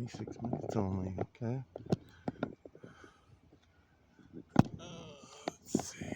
26 minutes only. Okay. Let's see.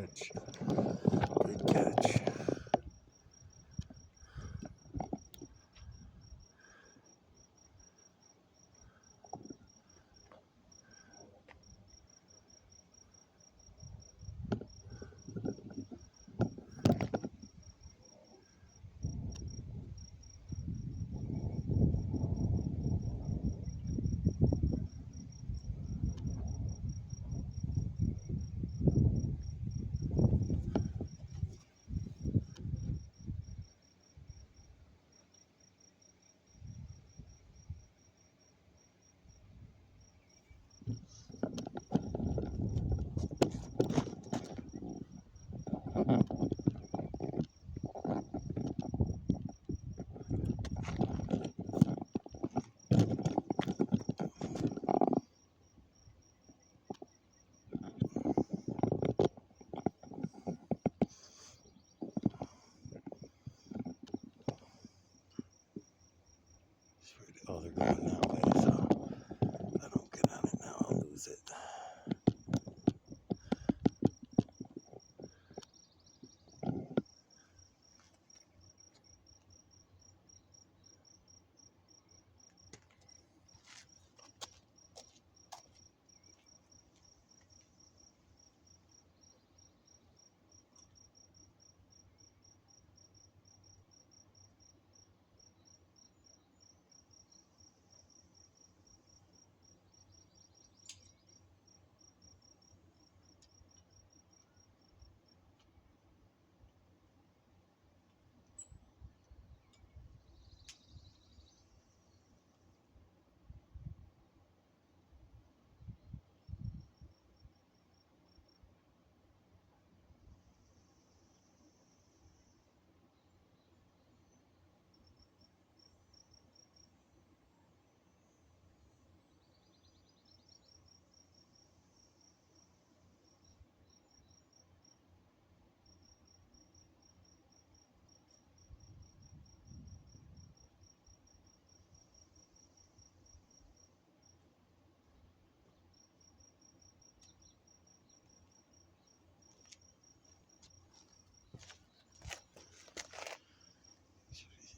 catch. Good catch. Oh, they're going that way, so if I don't get on it now, I'll lose it.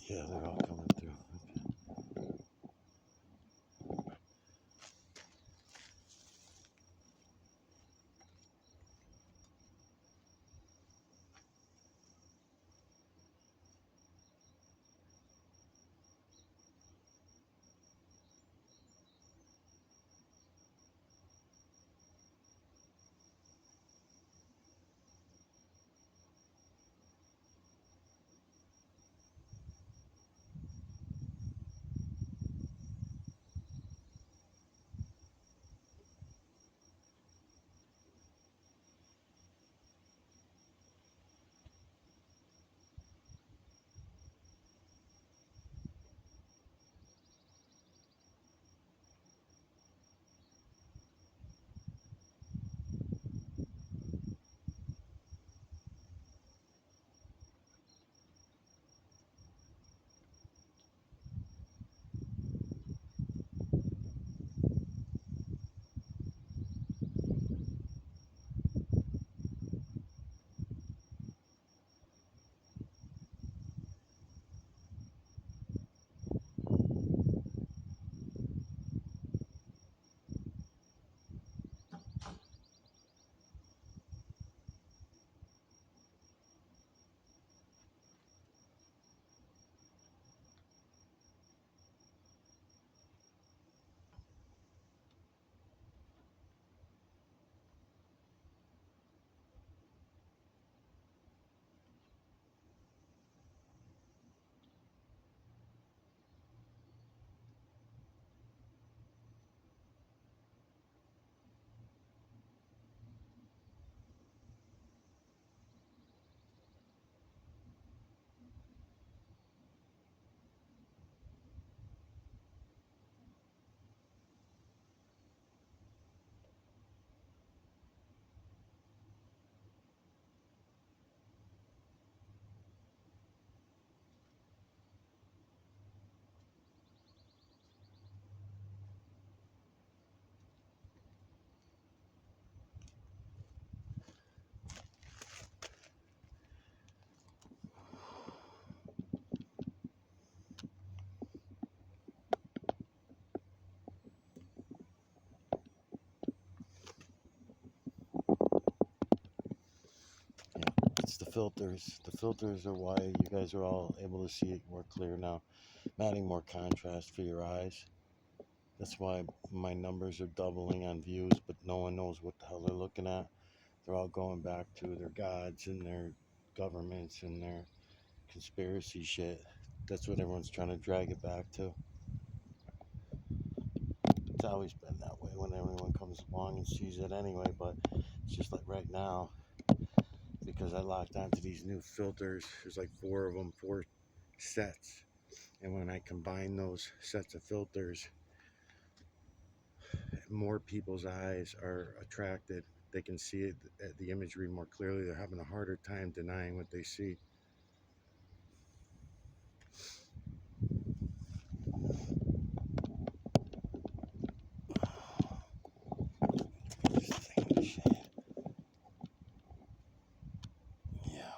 Yeah, they're all coming through. filters. The filters are why you guys are all able to see it more clear now. I'm adding more contrast for your eyes. That's why my numbers are doubling on views, but no one knows what the hell they're looking at. They're all going back to their gods and their governments and their conspiracy shit. That's what everyone's trying to drag it back to. It's always been that way when everyone comes along and sees it anyway, but it's just like right now, because I locked onto these new filters. There's like 4 of them, 4 sets. And when I combine those sets of filters, more people's eyes are attracted. They can see it, the imagery more clearly. They're having a harder time denying what they see. Yeah.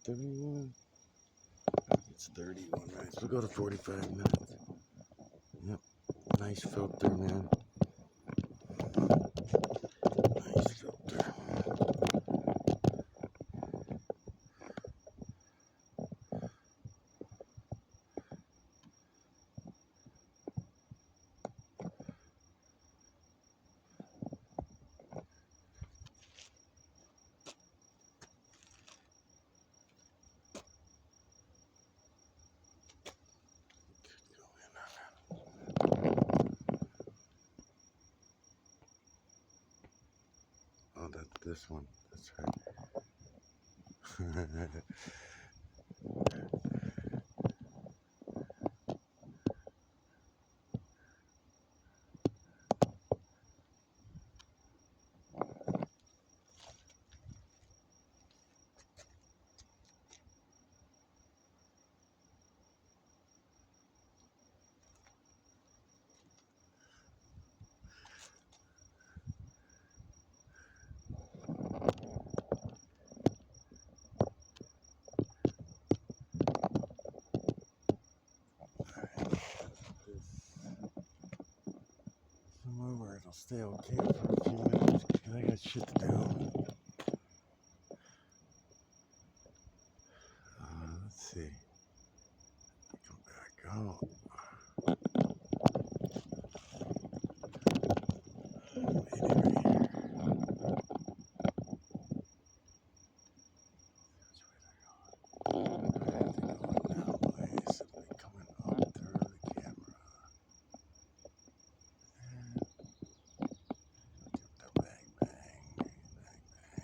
31. It's 31, right? So we'll go to 45 minutes. Yep. Nice filter, man. Nice filter. Oh, that's this one. That's right. Somewhere where it'll stay okay for a few minutes because I got shit to do. Let's see. Come back out. Maybe right here. I have to go that way so it'll be coming up through the camera. And give the bang bang, bang bang.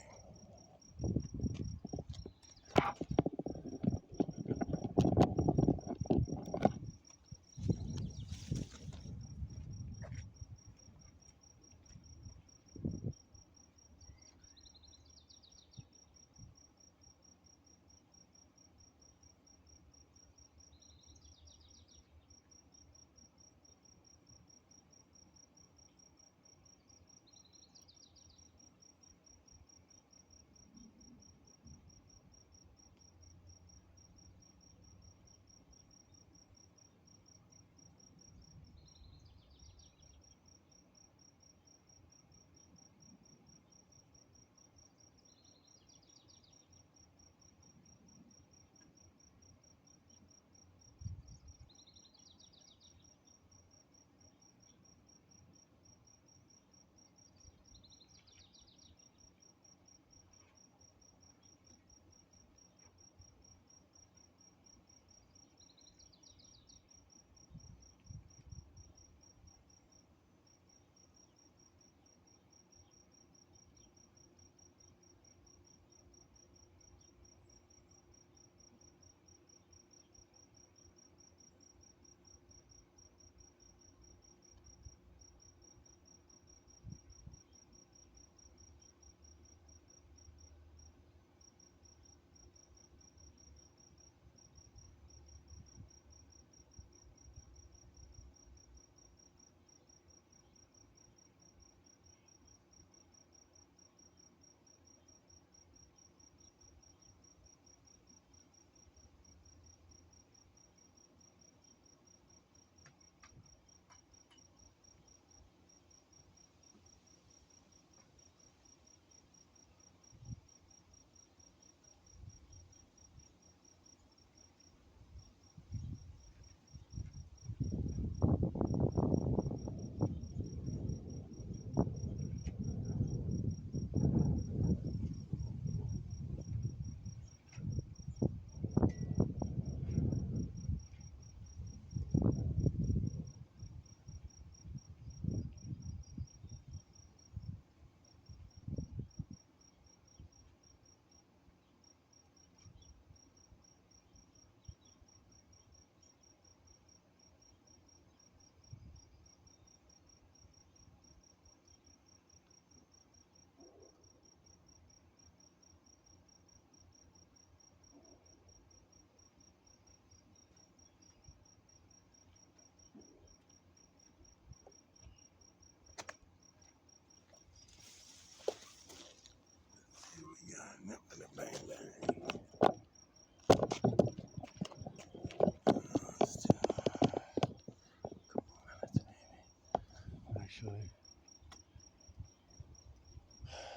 actually.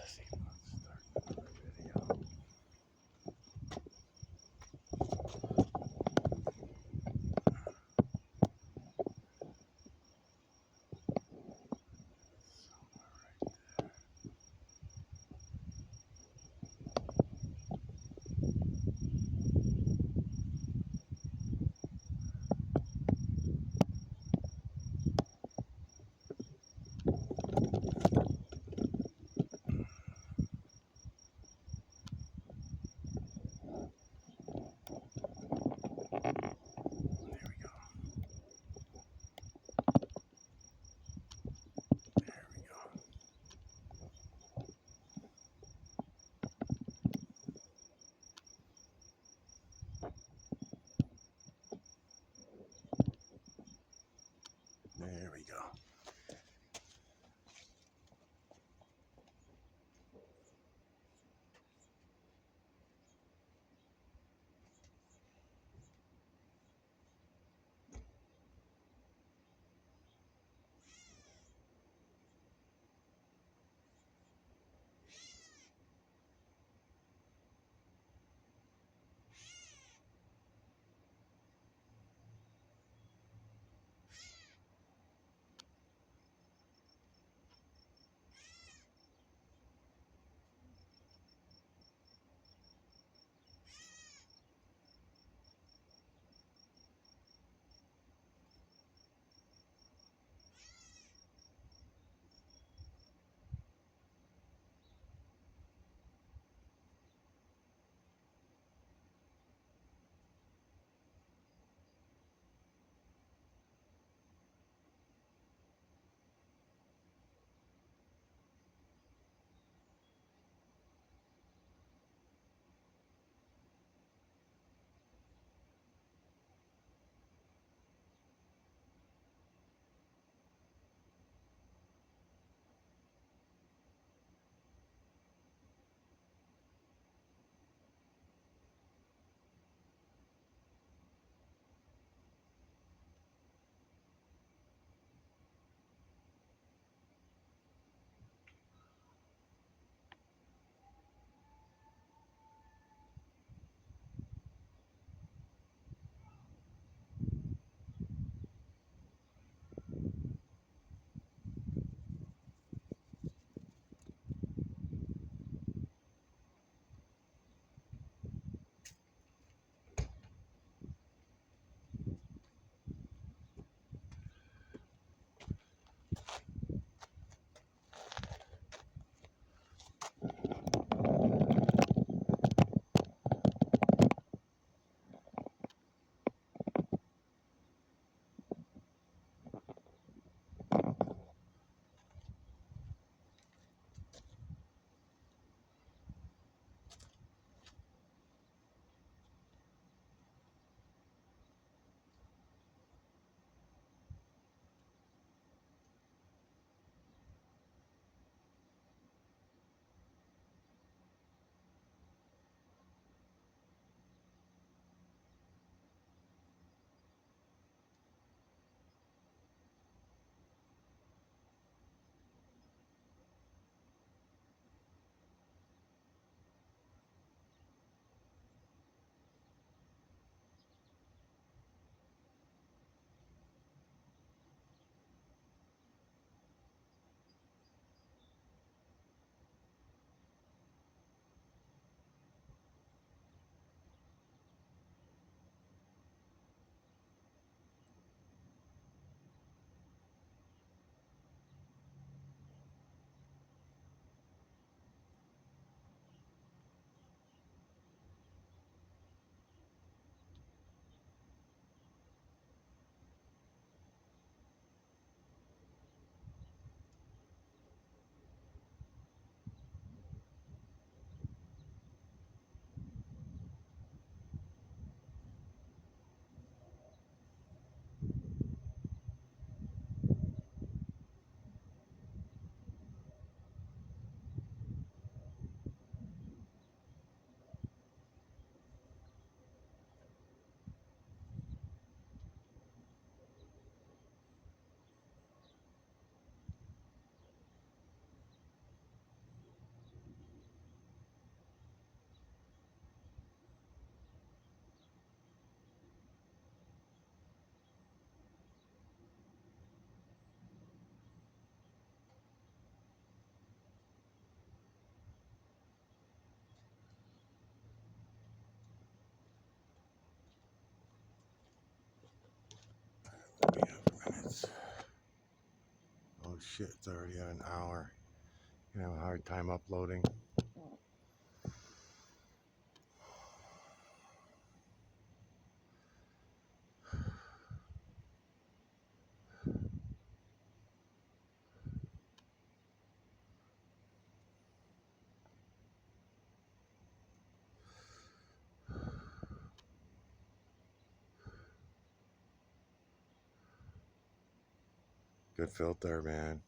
See, let's start another video. There we go. shit, it's already at an hour. You have a hard time uploading. Good filter, man.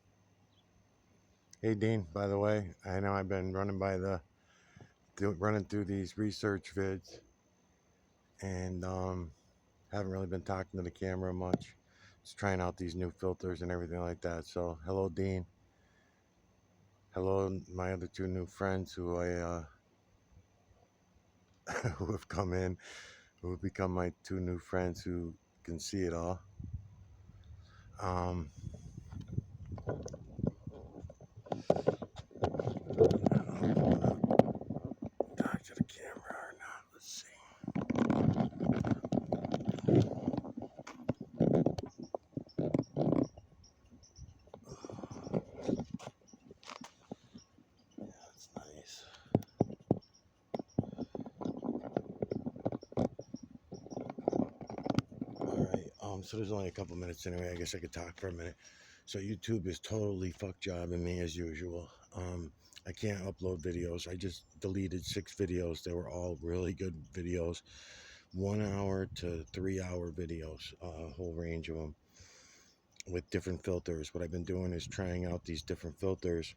Hey Dean, by the way, I know I've been running through these research vids, and haven't really been talking to the camera much. Just trying out these new filters and everything like that. So hello Dean. Hello my other two new friends who I who have come in, who have become my two new friends who can see it all. Um, talk to the camera or not. Let's see. That's nice. All right. So there's only a couple minutes anyway. I guess I could talk for a minute. So YouTube is totally fuck jobbing me as usual. I can't upload videos. I just deleted 6 videos. They were all really good videos, 1 hour to 3 hour videos, a whole range of them with different filters. What I've been doing is trying out these different filters.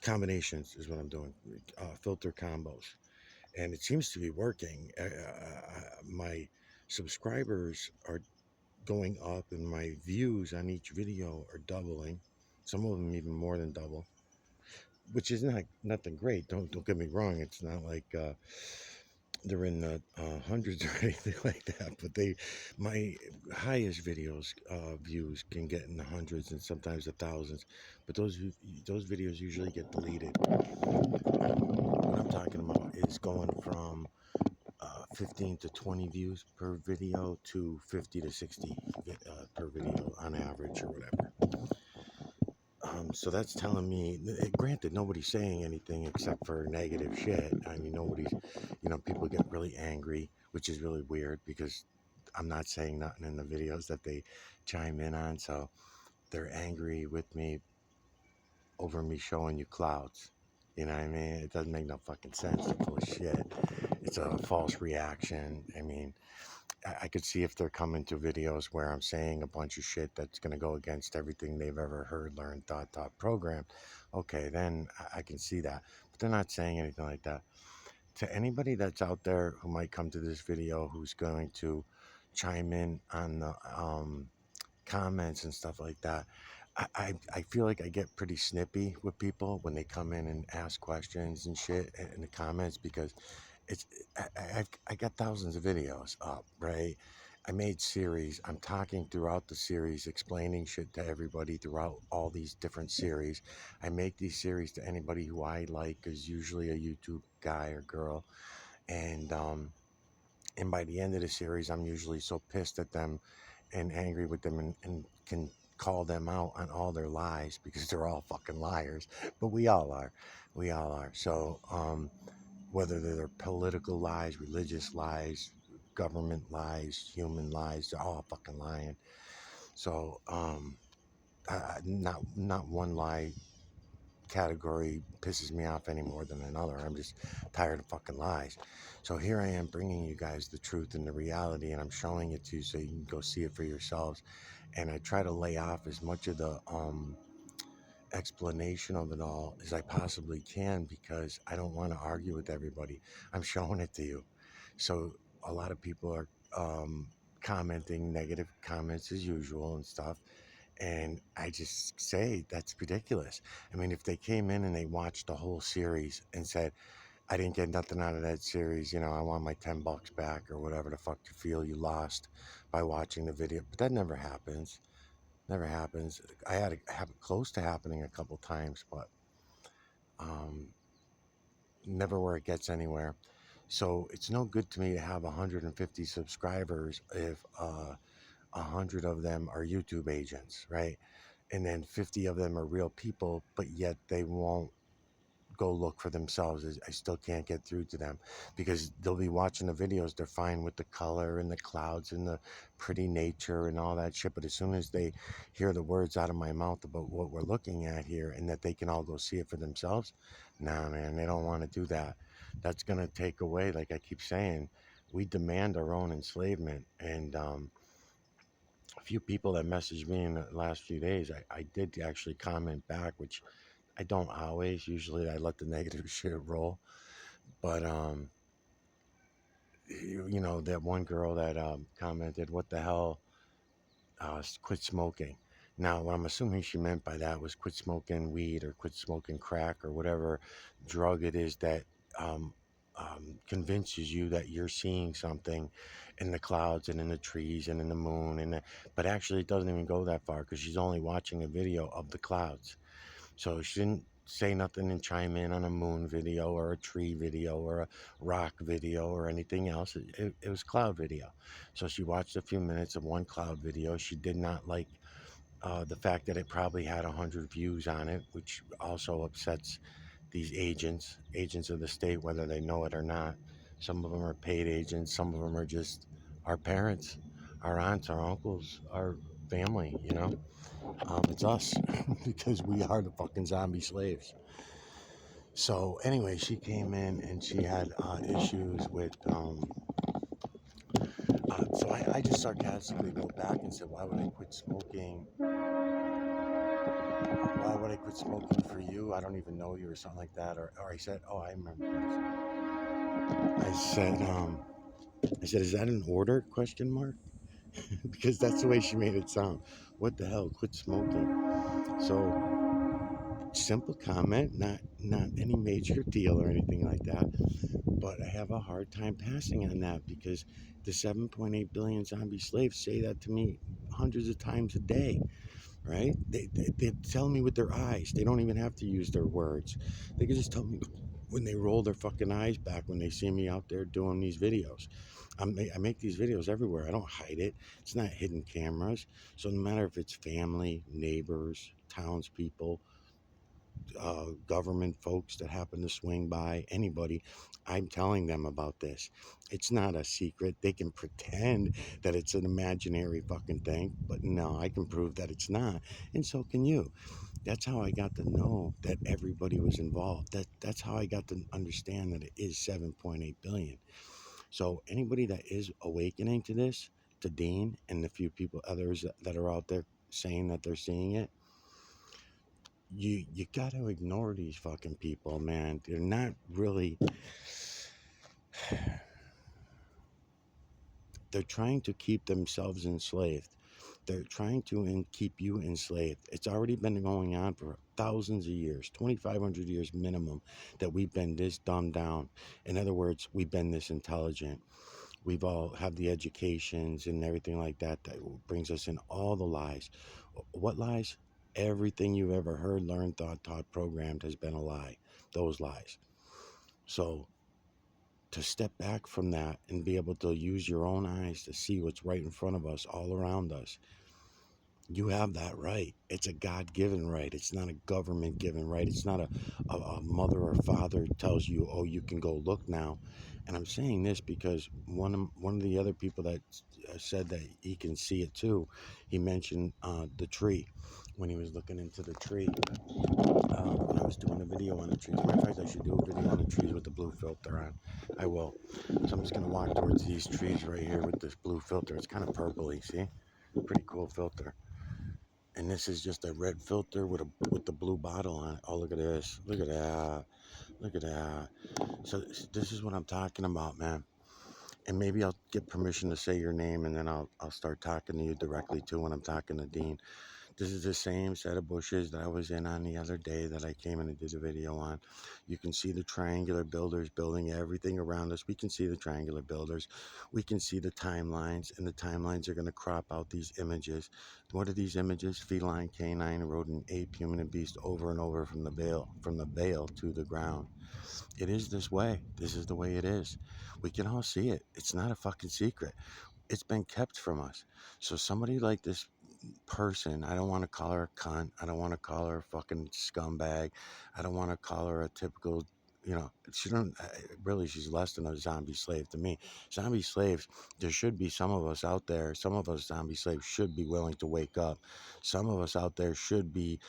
Combinations is what I'm doing, filter combos, and it seems to be working. My subscribers are going up, and my views on each video are doubling. Some of them even more than double, which is nothing great. Don't get me wrong. It's not like they're in the hundreds or anything like that. But my highest videos views can get in the hundreds and sometimes the thousands. But those videos usually get deleted. What I'm talking about is going from 15 to 20 views per video to 50 to 60 per video on average or whatever. So that's telling me, granted, nobody's saying anything except for negative shit. I mean, people get really angry, which is really weird because I'm not saying nothing in the videos that they chime in on. So they're angry with me over me showing you clouds. You know what I mean? It doesn't make no fucking sense. They're full of shit. It's a false reaction. I mean, I could see if they're coming to videos where I'm saying a bunch of shit that's going to go against everything they've ever heard, learned, thought, programmed. Okay, then I can see that. But they're not saying anything like that. To anybody that's out there who might come to this video who's going to chime in on the comments and stuff like that, I feel like I get pretty snippy with people when they come in and ask questions and shit in the comments because it's I got thousands of videos up, right? I made series. I'm talking throughout the series, explaining shit to everybody throughout all these different series. I make these series to anybody who I like, is usually a YouTube guy or girl, and by the end of the series, I'm usually so pissed at them and angry with them and can call them out on all their lies because they're all fucking liars. But we all are. We all are. So, whether they're political lies, religious lies, government lies, human lies, they're all fucking lying. So, not one lie category pisses me off any more than another. I'm just tired of fucking lies. So here I am bringing you guys the truth and the reality, and I'm showing it to you so you can go see it for yourselves. And I try to lay off as much of the explanation of it all as I possibly can because I don't want to argue with everybody. I'm showing it to you. So a lot of people are commenting negative comments as usual and stuff. And I just say that's ridiculous. I mean, if they came in and they watched the whole series and said, I didn't get nothing out of that series, I want my $10 back or whatever the fuck you feel you lost by watching the video. But that never happens. Never happens. I had it close to happening a couple times, but never where it gets anywhere. So it's no good to me to have 150 subscribers if 100 of them are YouTube agents, right? and then 50 of them are real people, but yet they won't go look for themselves. I still can't get through to them because they'll be watching the videos. They're fine with the color and the clouds and the pretty nature and all that shit. But as soon as they hear the words out of my mouth about what we're looking at here and that they can all go see it for themselves, nah, man, they don't want to do that. That's going to take away, like I keep saying, we demand our own enslavement. And a few people that messaged me in the last few days, I did actually comment back, which I don't always. Usually, I let the negative shit roll. But you know that one girl that commented, "What the hell? Quit smoking." Now, what I'm assuming she meant by that was quit smoking weed or quit smoking crack or whatever drug it is that um, convinces you that you're seeing something in the clouds and in the trees and in the moon. But actually, it doesn't even go that far because she's only watching a video of the clouds. So she didn't say nothing and chime in on a moon video or a tree video or a rock video or anything else. It was cloud video. So she watched a few minutes of one cloud video. She did not like the fact that it probably had 100 views on it, which also upsets these agents of the state, whether they know it or not. Some of them are paid agents. Some of them are just our parents, our aunts, our uncles, our family, you know? It's us because we are the fucking zombie slaves. So anyway, she came in and she had issues with. So I just sarcastically wrote back and said, "Why would I quit smoking? Why would I quit smoking for you? I don't even know you," or something like that. Or I said, "Oh, I remember." I said, "Is that an order?" Question mark. Because that's the way she made it sound. What the hell? Quit smoking. So simple comment, not any major deal or anything like that. But I have a hard time passing on that because the 7.8 billion zombie slaves say that to me hundreds of times a day, right? They tell me with their eyes. They don't even have to use their words. They can just tell me when they roll their fucking eyes back when they see me out there doing these videos. I make these videos everywhere. I don't hide it. It's not hidden cameras. So no matter if it's family, neighbors, townspeople, government folks that happen to swing by, anybody, I'm telling them about this. It's not a secret. They can pretend that it's an imaginary fucking thing, but no, I can prove that it's not. And so can you. That's how I got to know that everybody was involved. That's how I got to understand that it is 7.8 billion. So anybody that is awakening to this, to Dean and the few people others that are out there saying that they're seeing it, you got to ignore these fucking people, man. They're not really. They're trying to keep themselves enslaved. They're trying to keep you enslaved. It's already been going on for thousands of years, 2,500 years minimum, that we've been this dumbed down. In other words, we've been this intelligent. We've all have the educations and everything like that that brings us in all the lies. What lies? Everything you've ever heard, learned, thought, taught, programmed has been a lie. Those lies. So to step back from that and be able to use your own eyes to see what's right in front of us, all around us, you have that right. It's a God-given right. It's not a government-given right. It's not a mother or father tells you, oh, you can go look now. And I'm saying this because one of the other people that said that he can see it too, he mentioned the tree when he was looking into the tree. When I was doing a video on the trees. As a matter of fact, I should do a video on the trees with the blue filter on. I will. So I'm just going to walk towards these trees right here with this blue filter. It's kind of purpley, see? Pretty cool filter. And this is just a red filter with the blue bottle on it. Oh, look at this. Look at that. Look at that. So this is what I'm talking about, man. And maybe I'll get permission to say your name, and then I'll start talking to you directly too when I'm talking to Dean. This is the same set of bushes that I was in on the other day that I came in and did a video on. You can see the triangular builders building everything around us. We can see the triangular builders. We can see the timelines, and the timelines are going to crop out these images. What are these images? Feline, canine, rodent, ape, human, and beast over and over from the veil to the ground. It is this way. This is the way it is. We can all see it. It's not a fucking secret. It's been kept from us. So somebody like this person, I don't want to call her a cunt. I don't want to call her a fucking scumbag. I don't want to call her a typical, she don't really, she's less than a zombie slave to me. Zombie slaves, there should be some of us out there, some of us zombie slaves should be willing to wake up. Some of us out there should be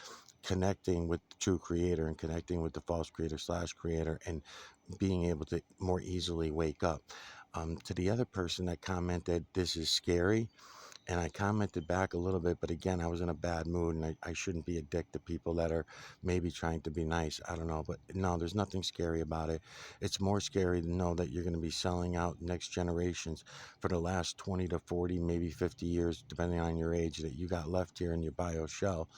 connecting with the true creator and connecting with the false creator slash creator and being able to more easily wake up. To the other person that commented, this is scary. And I commented back a little bit, but again, I was in a bad mood and I shouldn't be a dick to people that are maybe trying to be nice. I don't know, but no, there's nothing scary about it. It's more scary to know that you're going to be selling out next generations for the last 20 to 40, maybe 50 years, depending on your age that you got left here in your bio shell.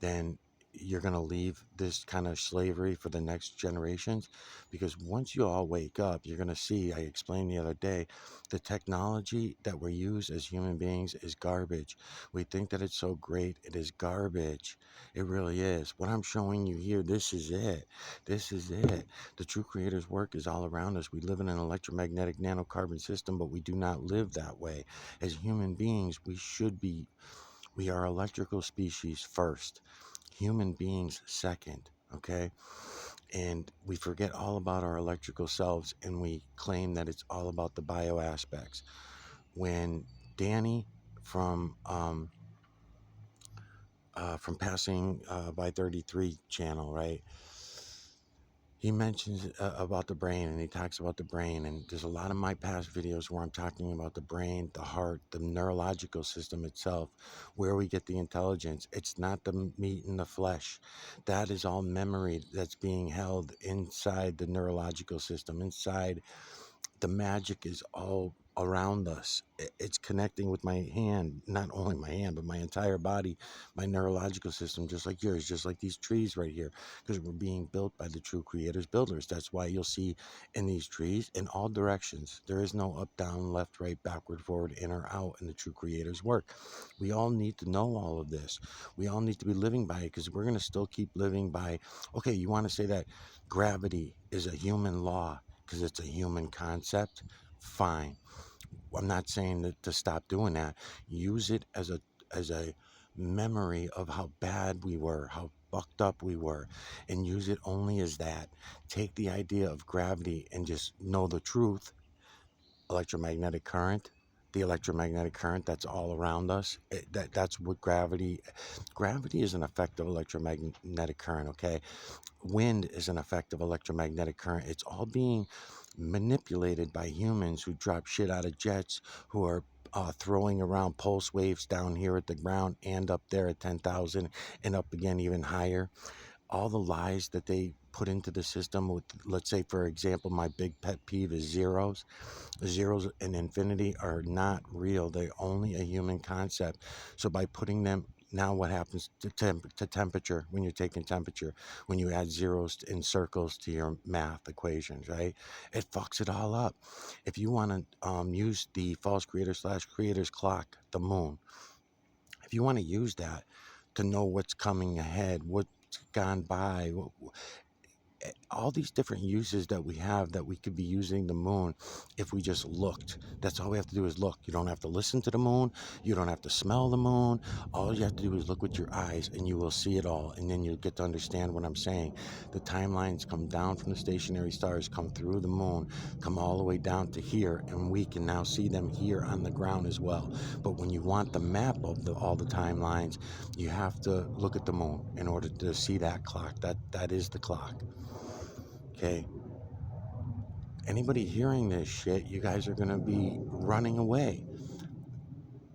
Then you're going to leave this kind of slavery for the next generations, because once you all wake up, you're going to see, I explained the other day, the technology that we use as human beings is garbage. We think that it's so great. It is garbage. It really is. What I'm showing you here, this is it. This is it. The true creator's work is all around us. We live in an electromagnetic nanocarbon system, but we do not live that way. As human beings, we are electrical species first, human beings second, okay? And we forget all about our electrical selves and we claim that it's all about the bio aspects. When Danny from Passing by 33 channel, right? He mentions about the brain, and he talks about the brain, and there's a lot of my past videos where I'm talking about the brain, the heart, the neurological system itself, where we get the intelligence. It's not the meat and the flesh. That is all memory that's being held inside the neurological system, inside. The magic is all around us. It's connecting with my hand, not only my hand, but my entire body, my neurological system, just like yours, just like these trees right here, because we're being built by the true creator's builders. That's why you'll see in these trees in all directions, there is no up, down, left, right, backward, forward, in or out in the true creator's work. We all need to know all of this. We all need to be living by it, because we're going to still keep living by, okay, you want to say that gravity is a human law because it's a human concept, fine. I'm not saying that to stop doing that. Use it as a memory of how bad we were, how fucked up we were, and use it only as that. Take the idea of gravity and just know the truth. Electromagnetic current, the electromagnetic current that's all around us. That's what gravity is an effect of electromagnetic current, okay? Wind is an effect of electromagnetic current. It's all being manipulated by humans who drop shit out of jets, who are throwing around pulse waves down here at the ground and up there at 10,000 and up again even higher. All the lies that they put into the system with, let's say, for example, my big pet peeve is zeros. Zeros and infinity are not real. They're only a human concept. So by putting them, now what happens to temperature when you're taking temperature, when you add zeros in circles to your math equations, right? It fucks it all up. If you want to use the false creator slash creator's clock, the moon, if you want to use that to know what's coming ahead, what's gone by, all these different uses that we have, that we could be using the moon if we just looked. That's all we have to do is look. You don't have to listen to the moon. You don't have to smell the moon. All you have to do is look with your eyes and you will see it all. And then you'll get to understand what I'm saying. The timelines come down from the stationary stars, come through the moon, come all the way down to here. And we can now see them here on the ground as well. But when you want the map of all the timelines, you have to look at the moon in order to see that clock. That is the clock. Okay, anybody hearing this shit, you guys are going to be running away.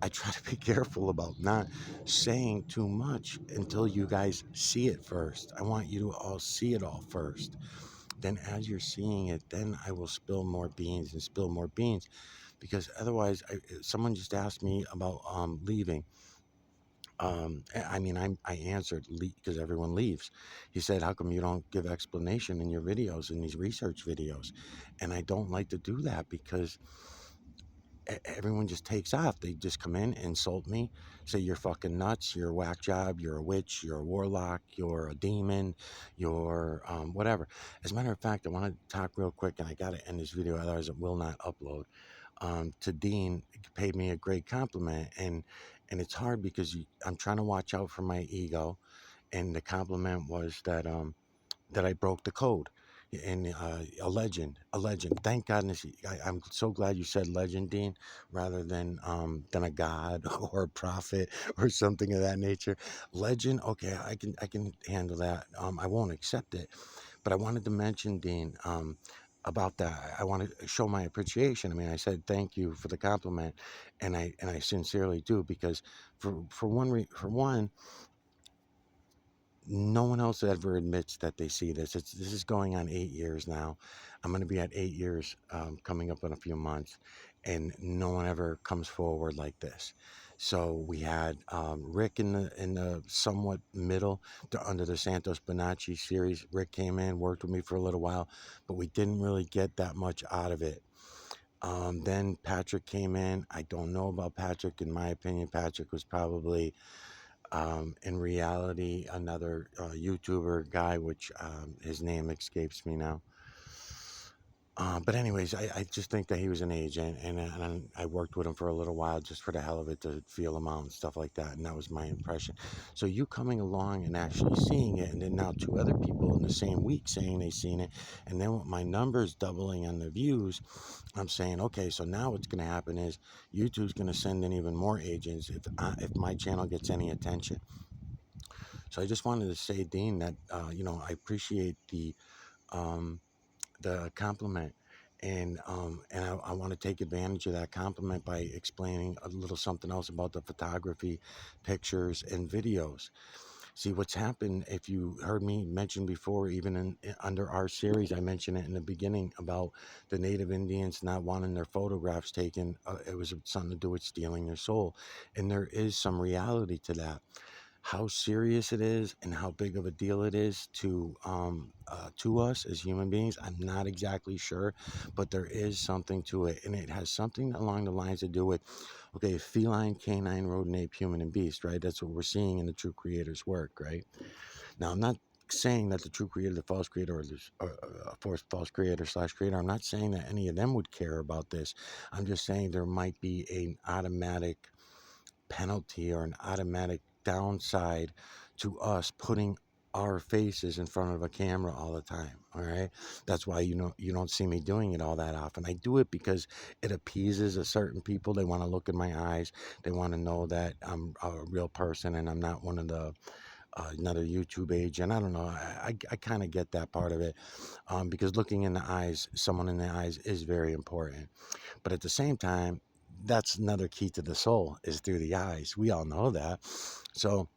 I try to be careful about not saying too much until you guys see it first. I want you to all see it all first. Then as you're seeing it, then I will spill more beans and spill more beans, because otherwise someone just asked me about leaving. I mean, I answered because everyone leaves. He said, how come you don't give explanation in your videos, in these research videos? And I don't like to do that because everyone just takes off. They just come in, insult me, say you're fucking nuts, you're a whack job, you're a witch, you're a warlock, you're a demon, you're whatever. As a matter of fact, I want to talk real quick, and I got to end this video, otherwise it will not upload. To Dean, paid me a great compliment, and And it's hard because I'm trying to watch out for my ego. And the compliment was that I broke the code. And a legend. Thank goodness. I'm so glad you said legend, Dean, rather than a god or a prophet or something of that nature. Legend, okay, I can handle that. I won't accept it, but I wanted to mention, Dean, about that. I want to show my appreciation. I mean, I said thank you for the compliment, and I sincerely do, because for one, no one else ever admits that they see this. This is going on 8 years now. I'm going to be at 8 years coming up in a few months, and no one ever comes forward like this. So we had Rick in the somewhat middle under the Santos Bonacci series. Rick came in, worked with me for a little while, but we didn't really get that much out of it. Then Patrick came in. I don't know about Patrick. In my opinion, Patrick was probably in reality, another YouTuber guy, which his name escapes me now. But anyways, I just think that he was an agent, and I worked with him for a little while just for the hell of it, to feel him out and stuff like that, and that was my impression. So you coming along and actually seeing it, and then now two other people in the same week saying they seen it, and then with my numbers doubling on the views, I'm saying, okay, so now what's going to happen is YouTube's going to send in even more agents if my channel gets any attention. So I just wanted to say, Dean, that I appreciate um, the compliment, and I want to take advantage of that compliment by explaining a little something else about the photography, pictures, and videos. See, what's happened, if you heard me mention before, even under our series, I mentioned it in the beginning about the Native Indians not wanting their photographs taken. It was something to do with stealing their soul, and there is some reality to that. How serious it is and how big of a deal it is to us as human beings, I'm not exactly sure, but there is something to it, and it has something along the lines to do with, okay, feline, canine, rodent, ape, human, and beast, right? That's what we're seeing in the true creator's work, right? Now, I'm not saying that the true creator, the false creator, or false creator slash creator, I'm not saying that any of them would care about this. I'm just saying there might be an automatic penalty or an automatic downside to us putting our faces in front of a camera all the time. All right, that's why you don't see me doing it all that often. I do it because it appeases a certain people. They want to look in my eyes. They want to know that I'm a real person and I'm not one of the another YouTube agent. I don't know. I kind of get that part of it, because looking in the eyes, someone in the eyes, is very important. But at the same time, that's another key to the soul, is through the eyes. We all know that. So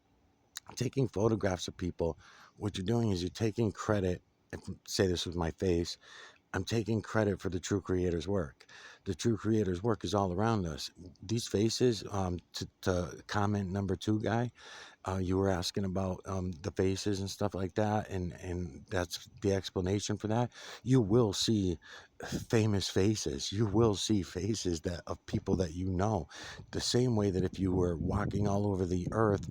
taking photographs of people, what you're doing is you're taking credit. If, say this was my face, I'm taking credit for the true creator's work. The true creator's work is all around us. These faces, to comment number two guy, you were asking about the faces and stuff like that, and that's the explanation for that. You will see famous faces. You will see faces that of people that you know. The same way that if you were walking all over the earth,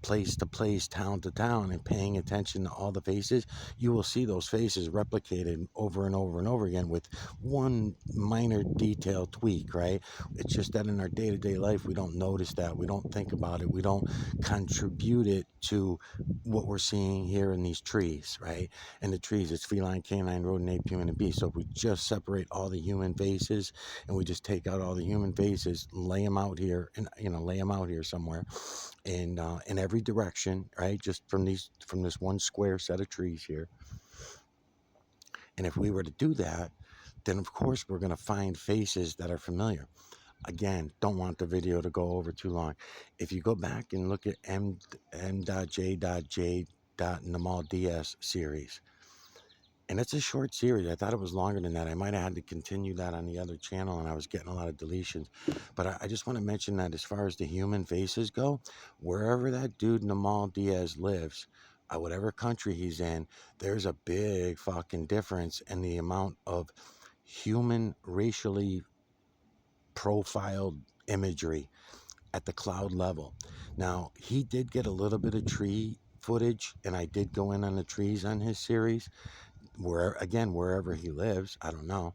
place to place, town to town, and paying attention to all the faces, you will see those faces replicated over and over and over again with one minor detail tweak, right? It's just that in our day to day life, we don't notice that. We don't think about it. We don't contribute it to what we're seeing here in these trees, right? And the trees, it's feline, canine, rodent, ape, human, and beast. So if we just separate all the human faces and we just take out all the human faces, lay them out here, and lay them out here somewhere, and in every direction, right? Just from this one square set of trees here. And if we were to do that, then of course we're going to find faces that are familiar. Again, don't want the video to go over too long. If you go back and look at M.J.J. DS series, and it's a short series. I thought it was longer than that. I might have had to continue that on the other channel, and I was getting a lot of deletions. But I just want to mention that as far as the human faces go, wherever that dude Namal Diaz lives, whatever country he's in, there's a big fucking difference in the amount of human racially profiled imagery at the cloud level. Now, he did get a little bit of tree footage, and I did go in on the trees on his series, wherever he lives, I don't know.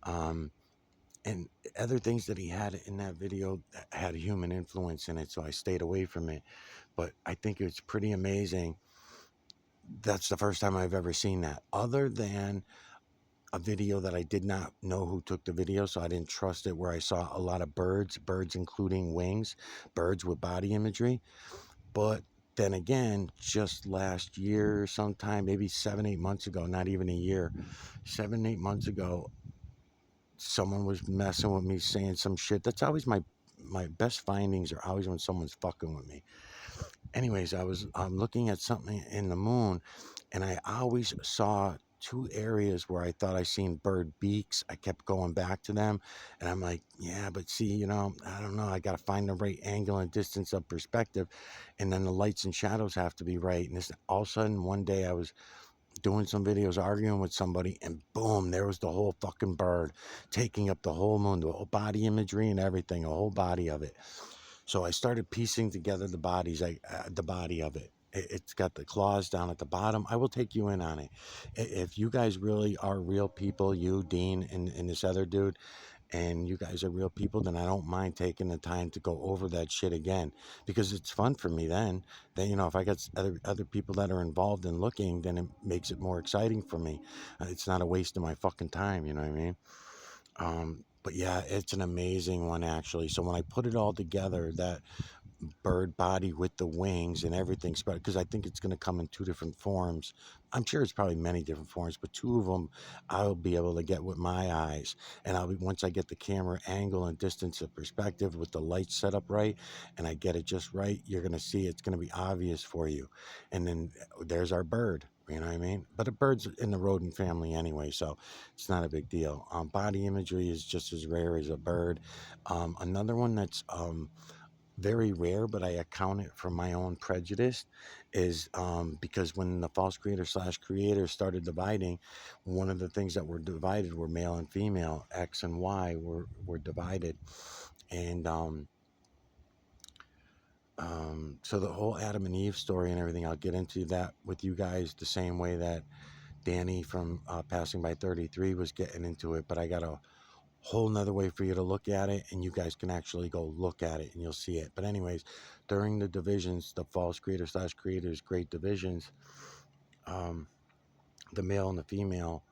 Um, And other things that he had in that video that had human influence in it, so I stayed away from it. But I think it's pretty amazing. That's the first time I've ever seen that, other than a video that I did not know who took the video, so I didn't trust it, where I saw a lot of birds including wings, birds with body imagery. But then again, just last year, sometime, maybe 7, 8 months ago, not even a year, 7, 8 months ago, someone was messing with me, saying some shit. That's always my best findings are always when someone's fucking with me. Anyways, I was looking at something in the moon, and I always saw two areas where I thought I seen bird beaks. I kept going back to them, and I'm like, yeah, but see, I don't know. I got to find the right angle and distance of perspective, and then the lights and shadows have to be right. And this, all of a sudden, one day I was doing some videos, arguing with somebody, and boom, there was the whole fucking bird taking up the whole moon, the whole body imagery and everything, a whole body of it. So I started piecing together the the body of it. It's got the claws down at the bottom. I will take you in on it. If you guys really are real people, you, Dean, and this other dude, and you guys are real people, then I don't mind taking the time to go over that shit again, because it's fun for me. Then if I got other people that are involved in looking, then it makes it more exciting for me. It's not a waste of my fucking time. You know what I mean? But yeah, it's an amazing one actually. So when I put it all together, that bird body with the wings and everything, because I think it's going to come in two different forms. I'm sure it's probably many different forms, but two of them I'll be able to get with my eyes. And once I get the camera angle and distance of perspective with the lights set up right, and I get it just right, you're going to see it's going to be obvious for you. And then there's our bird. You know what I mean? But a bird's in the rodent family anyway, so it's not a big deal. Body imagery is just as rare as a bird. Another one that's very rare, but I account it for my own prejudice, is because when the false creator slash creator started dividing, one of the things that were divided were male and female. X and Y were divided, and so the whole Adam and Eve story and everything, I'll get into that with you guys the same way that Danny from Passing by 33 was getting into it, but I got a whole nother way for you to look at it, and you guys can actually go look at it and you'll see it. But anyways, during the divisions, the false creator slash creators great divisions, um, the male and the female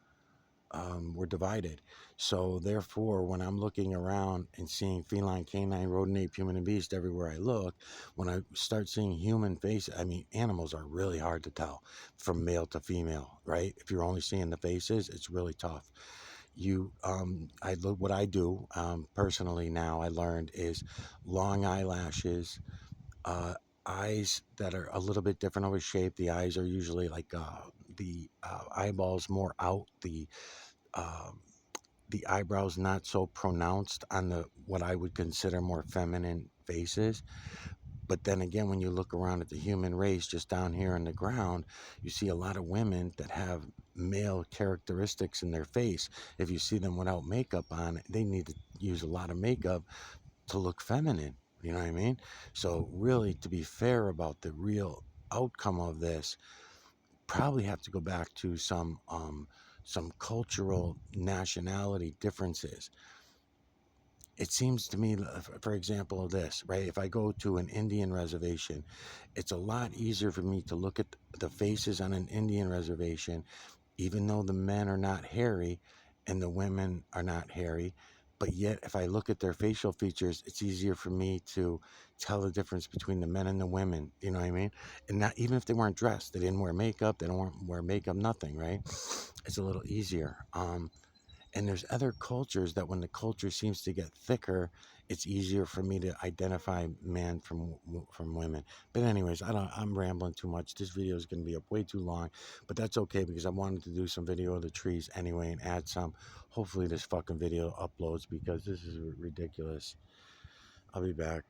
were divided. So therefore, when I'm looking around and seeing feline, canine, rodent, ape, human, and beast everywhere I look, when I start seeing human faces, I mean, animals are really hard to tell from male to female, right? If you're only seeing the faces, it's really tough. I look, what I do personally now, I learned, is long eyelashes, uh, eyes that are a little bit different of a shape. The eyes are usually like the eyeballs more out, um the eyebrows not so pronounced on the what I would consider more feminine faces. But then again, when you look around at the human race just down here on the ground, you see a lot of women that have male characteristics in their face. If you see them without makeup on, they need to use a lot of makeup to look feminine. You know what I mean? So, really, to be fair about the real outcome of this, probably have to go back to some cultural nationality differences. It seems to me, for example, of this, right? If I go to an Indian reservation, it's a lot easier for me to look at the faces on an Indian reservation, even though the men are not hairy and the women are not hairy. But yet, if I look at their facial features, it's easier for me to tell the difference between the men and the women. You know what I mean? And not even if they weren't dressed, they didn't wear makeup, they don't wear makeup, nothing, right? It's a little easier. And there's other cultures that when the culture seems to get thicker, it's easier for me to identify man from women. But anyways, I'm rambling too much. This video is going to be up way too long, but that's okay because I wanted to do some video of the trees anyway and add some. Hopefully this fucking video uploads because this is ridiculous. I'll be back.